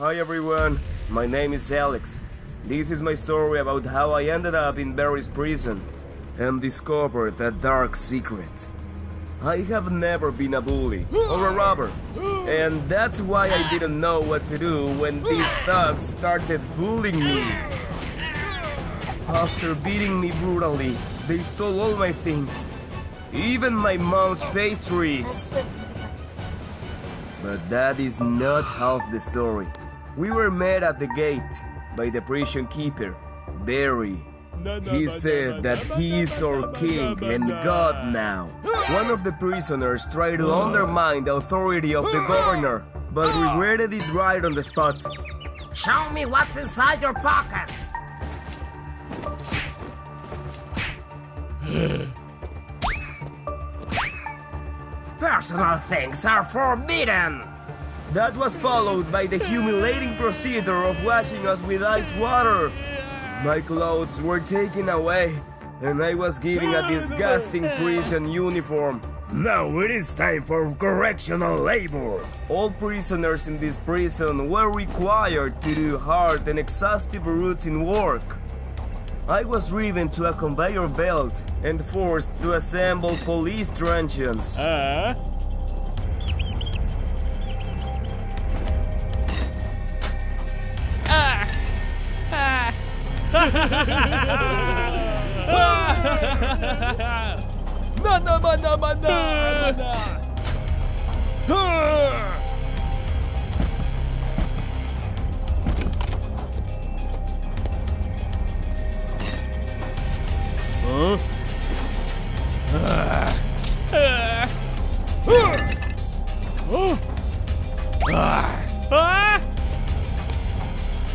Hi everyone, my name is Alex. This is my story about how I ended up in Barry's prison and discovered a dark secret. I have never been a bully or a robber, and that's why I didn't know what to do when these thugs started bullying me. After beating me brutally, they stole all my things, even my mom's pastries. But that is not half the story. We were met at the gate by the prison keeper, Barry. He said that he is our king and God now. One of the prisoners tried to undermine the authority of the governor, but regretted it right on the spot. Show me what's inside your pockets! Personal things are forbidden! That was followed by the humiliating procedure of washing us with ice water. My clothes were taken away, and I was given a disgusting prison uniform. Now it is time for correctional labor. All prisoners in this prison were required to do hard and exhaustive routine work. I was driven to a conveyor belt and forced to assemble police truncheons.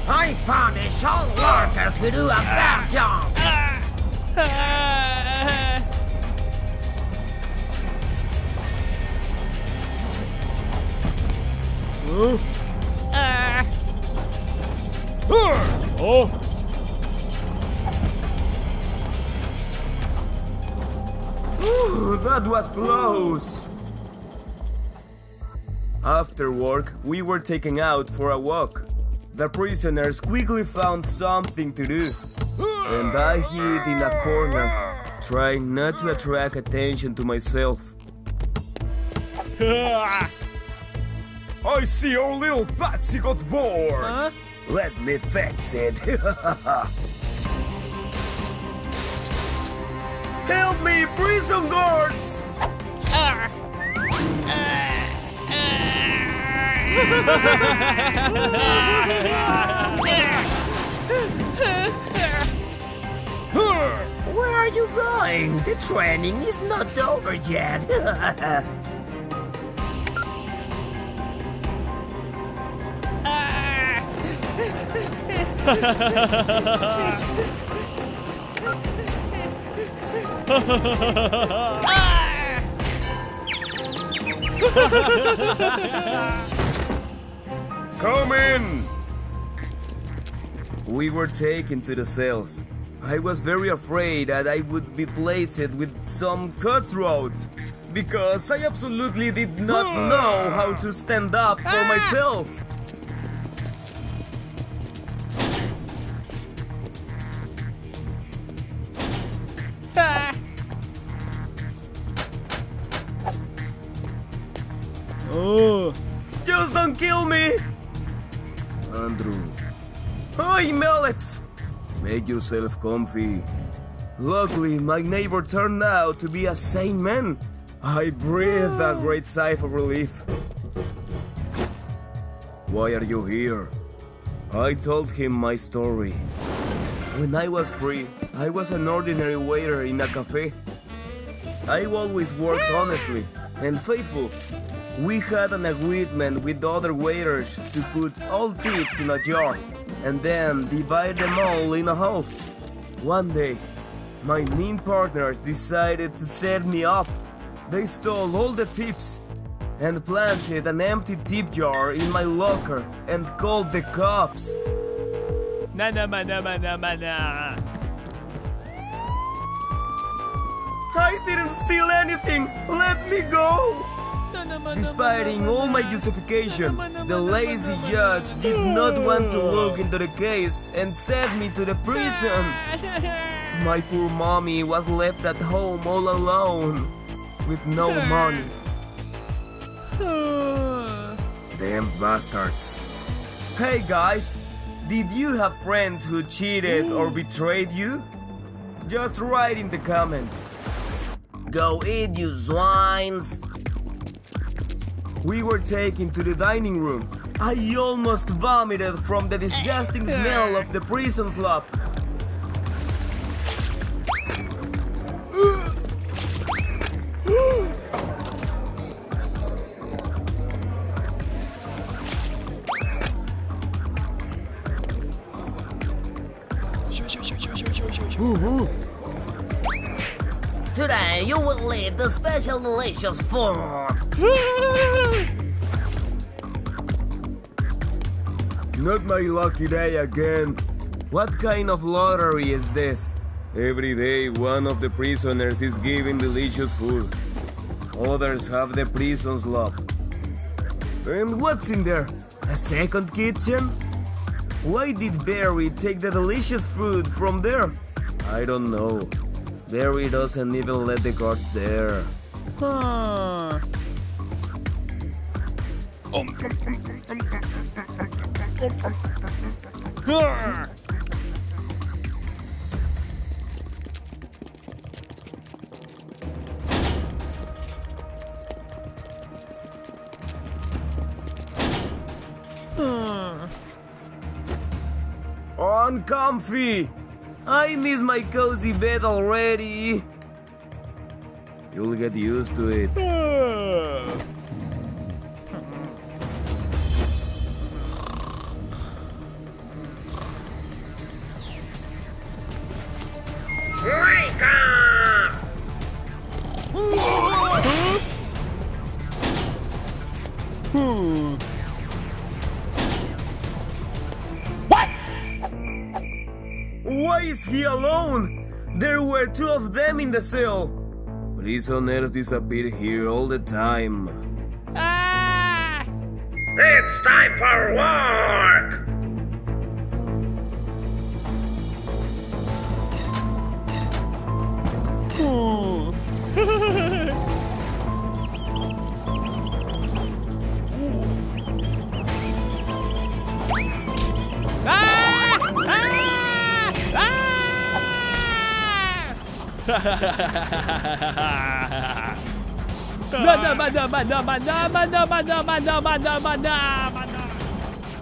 I punish all workers who do a bad job! Ooh, that was close! After work, we were taken out for a walk. The prisoners quickly found something to do, and I hid in a corner, trying not to attract attention to myself. I see your little patsy got bored! Huh? Let me fix it! Help me, prison guards! Where are you going? The training is not over yet. Come in! We were taken to the cells. I was very afraid that I would be placed with some cutthroat, because I absolutely did not know how to stand up for myself. Just don't kill me! Andrew. I'm Alex! Make yourself comfy. Luckily, my neighbor turned out to be a sane man. I breathed a great sigh of relief. Why are you here? I told him my story. When I was free, I was an ordinary waiter in a cafe. I always worked honestly and faithful. We had an agreement with the other waiters to put all tips in a jar and then divide them all in a half. One day, my mean partners decided to set me up. They stole all the tips and planted an empty tip jar in my locker and called the cops. I didn't steal anything! Let me go! Despite all my justification, the lazy judge did not want to look into the case and sent me to the prison. My poor mommy was left at home all alone, with no money. Damn bastards. Hey guys, did you have friends who cheated or betrayed you? Just write in the comments. Go eat, you swines! We were taken to the dining room. I almost vomited from the disgusting smell of the prison slop. Today you will eat the special delicious food! Not my lucky day again. What kind of lottery is this? Every day one of the prisoners is given delicious food. Others have the prison slop. And what's in there? A second kitchen? Why did Barry take the delicious food from there? I don't know. Barry doesn't even let the guards there. Uncomfy! I miss my cozy bed already. You'll get used to it. Wake up! What? Why is he alone? There were two of them in the cell. Prisoners disappear here all the time. It's time for work!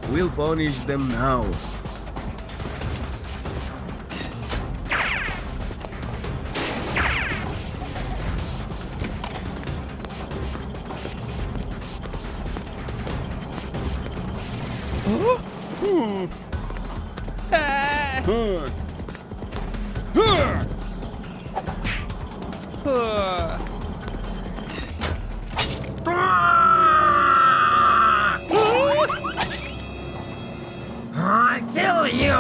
We'll punish them now. I'll kill you!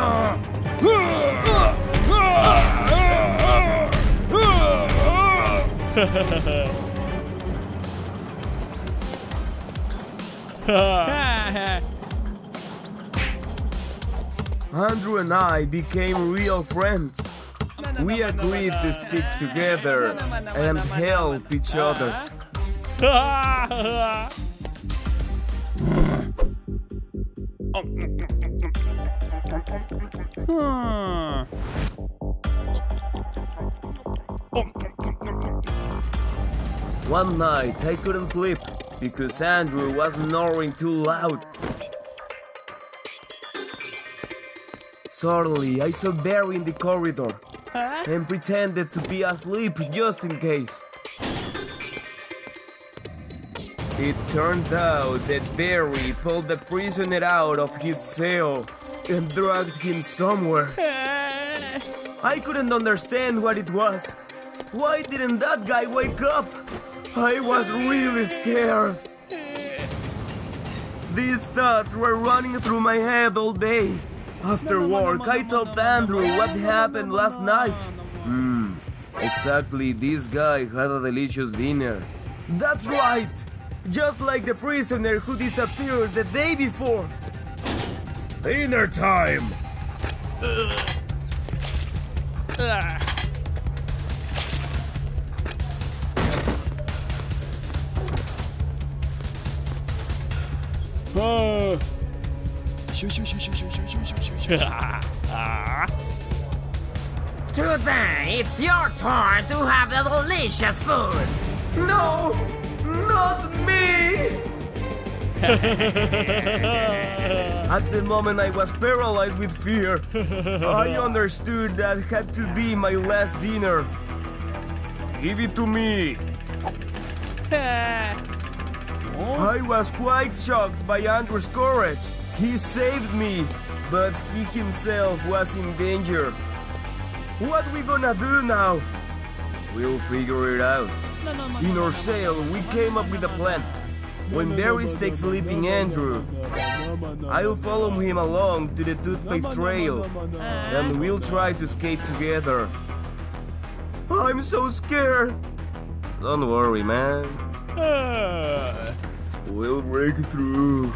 Andrew and I became real friends. We agreed to stick together and help each other. One night I couldn't sleep because Andrew was snoring too loud. Suddenly I saw Barry in the corridor and pretended to be asleep just in case. It turned out that Barry pulled the prisoner out of his cell and dragged him somewhere. I couldn't understand what it was. Why didn't that guy wake up? I was really scared. These thoughts were running through my head all day. After work, I told Andrew what happened last night. Exactly, this guy had a delicious dinner. That's right! just like the prisoner who disappeared the day before. Dinner time! Today, it's your turn to have the delicious food. No! Not me! At the moment I was paralyzed with fear. I understood that had to be my last dinner. Give it to me. I was quite shocked by Andrew's courage. He saved me, but he himself was in danger. What we gonna do now? We'll figure it out. In our cell, we came up with a plan. When Barry's takes sleeping Andrew, I'll follow him along to the toothpaste trail, and we'll try to escape together. I'm so scared. Don't worry, man. We'll break through.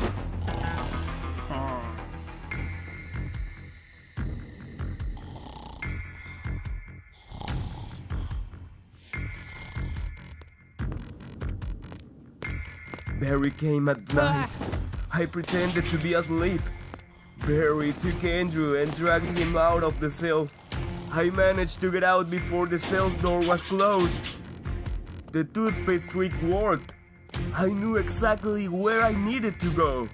Barry came at night. I pretended to be asleep. Barry took Andrew and dragged him out of the cell. I managed to get out before the cell door was closed. The toothpaste trick worked. I knew exactly where I needed to go.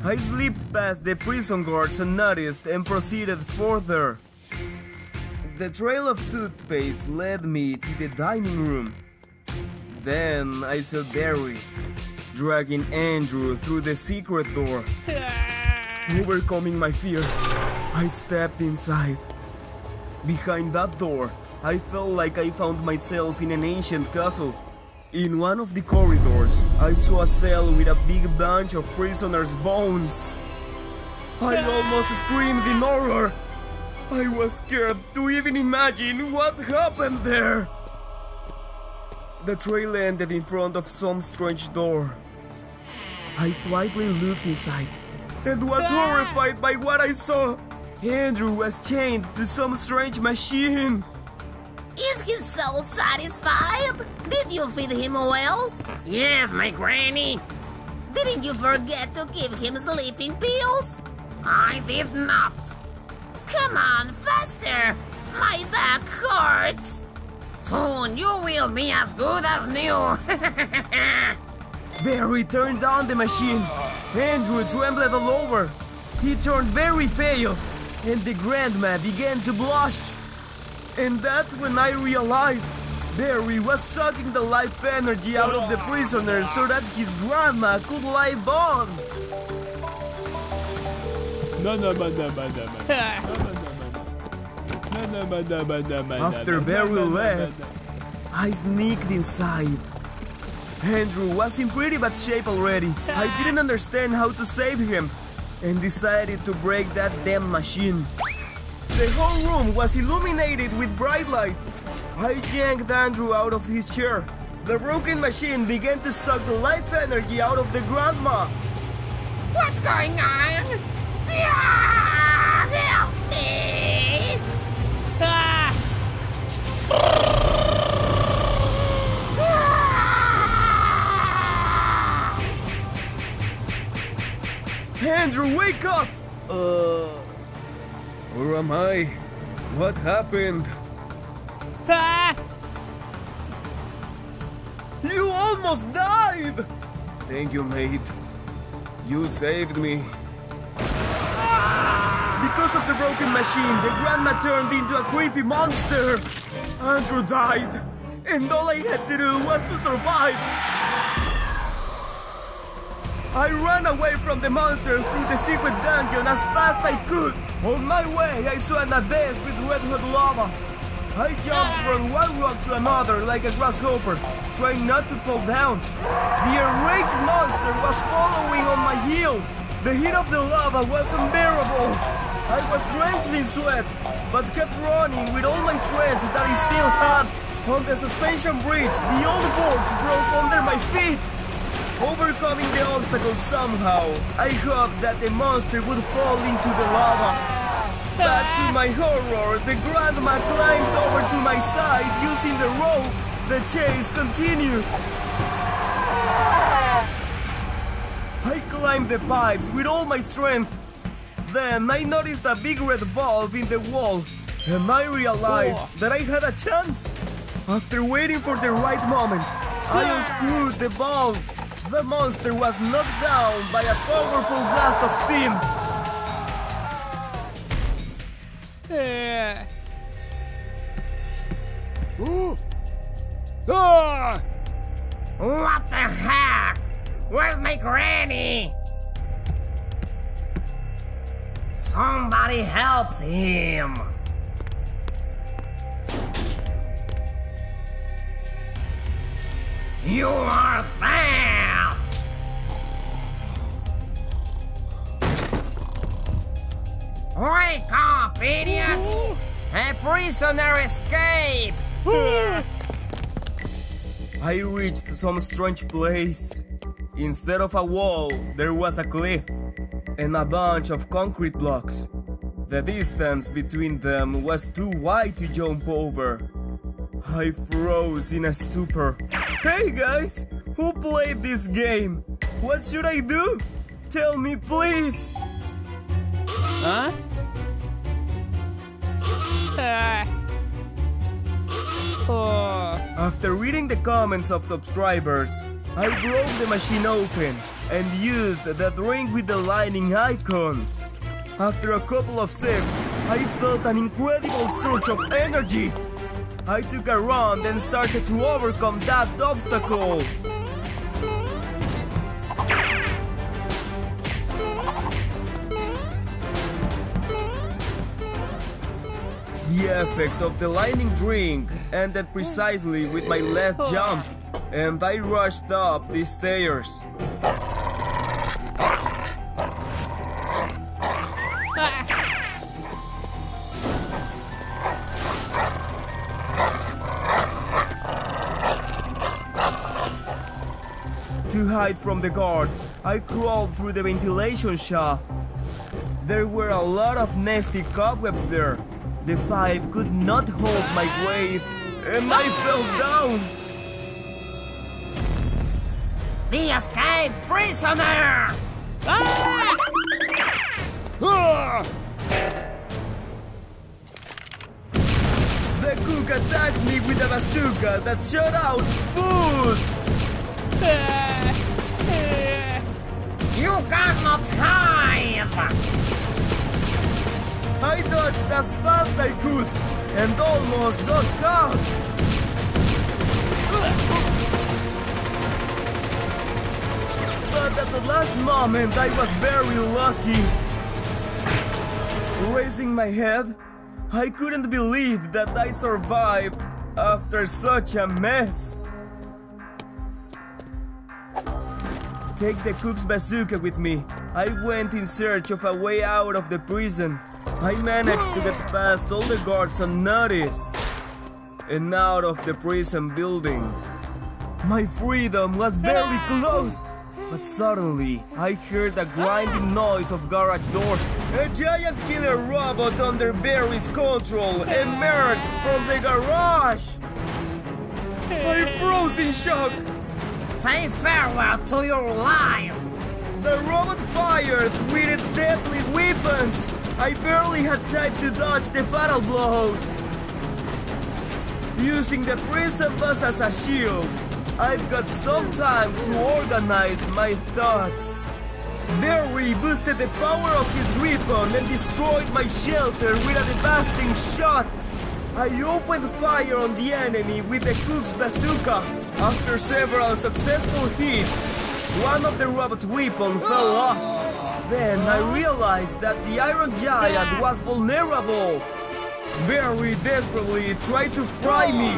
I slipped past the prison guards unnoticed and proceeded further. The trail of toothpaste led me to the dining room. Then I saw Barry dragging Andrew through the secret door. Overcoming my fear, I stepped inside. Behind that door, I felt like I found myself in an ancient castle. In one of the corridors, I saw a cell with a big bunch of prisoners' bones. I almost screamed in horror. I was scared to even imagine what happened there. The trail ended in front of some strange door. I quietly looked inside and was horrified by what I saw. Andrew was chained to some strange machine. Is he so satisfied? Did you feed him well? Yes, my granny. Didn't you forget to give him sleeping pills? I did not. Come on, faster! My back hurts. Soon you will be as good as new. Barry turned on the machine. Andrew trembled all over. He turned very pale, and the grandma began to blush. And that's when I realized Barry was sucking the life energy out of the prisoners so that his grandma could live on. After Barry left, I sneaked inside. Andrew was in pretty bad shape already. I didn't understand how to save him and decided to break that damn machine. The whole room was illuminated with bright light. I yanked Andrew out of his chair. The broken machine began to suck the life energy out of the grandma. What's going on? Help me! Andrew, wake up! Where am I? What happened? You almost died! Thank you, mate. You saved me. Because of the broken machine, the grandma turned into a creepy monster. Andrew died, and all I had to do was to survive. I ran away from the monster through the secret dungeon as fast as I could. On my way, I saw an abyss with red-hot lava. I jumped from one rock to another like a grasshopper, trying not to fall down. The enraged monster was following on my heels. The heat of the lava was unbearable. I was drenched in sweat, but kept running with all my strength that I still had. On the suspension bridge, the old boards broke under my feet. Overcoming the obstacle somehow, I hoped that the monster would fall into the lava. But to my horror, the grandma climbed over to my side using the ropes. The chase continued. I climbed the pipes with all my strength. Then I noticed a big red valve in the wall, and I realized that I had a chance. After waiting for the right moment, I unscrewed the valve. The monster was knocked down by a powerful blast of steam. What the heck? Where's my granny? Somebody help him! You are dead! Wake up, idiots! A prisoner escaped! I reached some strange place. Instead of a wall, there was a cliff and a bunch of concrete blocks. The distance between them was too wide to jump over. I froze in a stupor. Hey guys, who played this game? What should I do? Tell me please! Huh? After reading the comments of subscribers, I broke the machine open and used the drink with the lightning icon. After a couple of sips, I felt an incredible surge of energy. I took a run and started to overcome that obstacle. The effect of the lightning drink ended precisely with my last jump, and I rushed up the stairs. To hide from the guards, I crawled through the ventilation shaft. There were a lot of nasty cobwebs there. The pipe could not hold my weight, and I fell down. The escaped prisoner! The cook attacked me with a bazooka that shot out food. You cannot hide! I dodged as fast as I could and almost got caught. But at the last moment I was very lucky. Raising my head, I couldn't believe that I survived after such a mess. Take the cook's bazooka with me. I went in search of a way out of the prison. I managed to get past all the guards unnoticed and out of the prison building. My freedom was very close, but suddenly I heard a grinding noise of garage doors. A giant killer robot under Barry's control emerged from the garage. I froze in shock. Say farewell to your life! The robot fired with its deadly weapons. I barely had time to dodge the fatal blows. Using the prison bus as a shield, I've got some time to organize my thoughts. Barry boosted the power of his weapon and destroyed my shelter with a devastating shot. I opened fire on the enemy with the cook's bazooka. After several successful hits, one of the robot's weapons fell off. Then I realized that the Iron Giant was vulnerable. Barry desperately tried to fry me,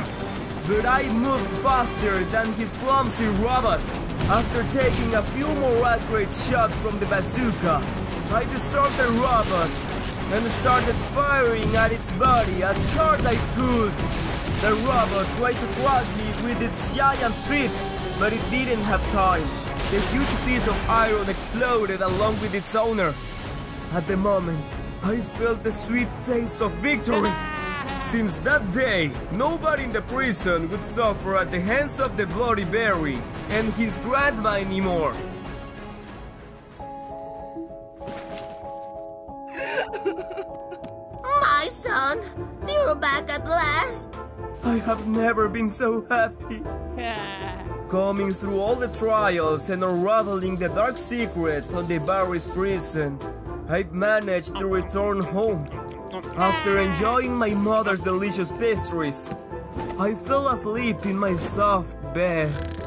but I moved faster than his clumsy robot. After taking a few more accurate shots from the bazooka, I disarmed the robot and started firing at its body as hard as I could. The robot tried to crush me with its giant feet, but it didn't have time. The huge piece of iron exploded along with its owner. At the moment, I felt the sweet taste of victory. Since that day, nobody in the prison would suffer at the hands of the Bloody Berry and his grandma anymore. My son, you're back at last. I have never been so happy. Coming through all the trials and unraveling the dark secret of the Barry's prison, I've managed to return home. After enjoying my mother's delicious pastries, I fell asleep in my soft bed.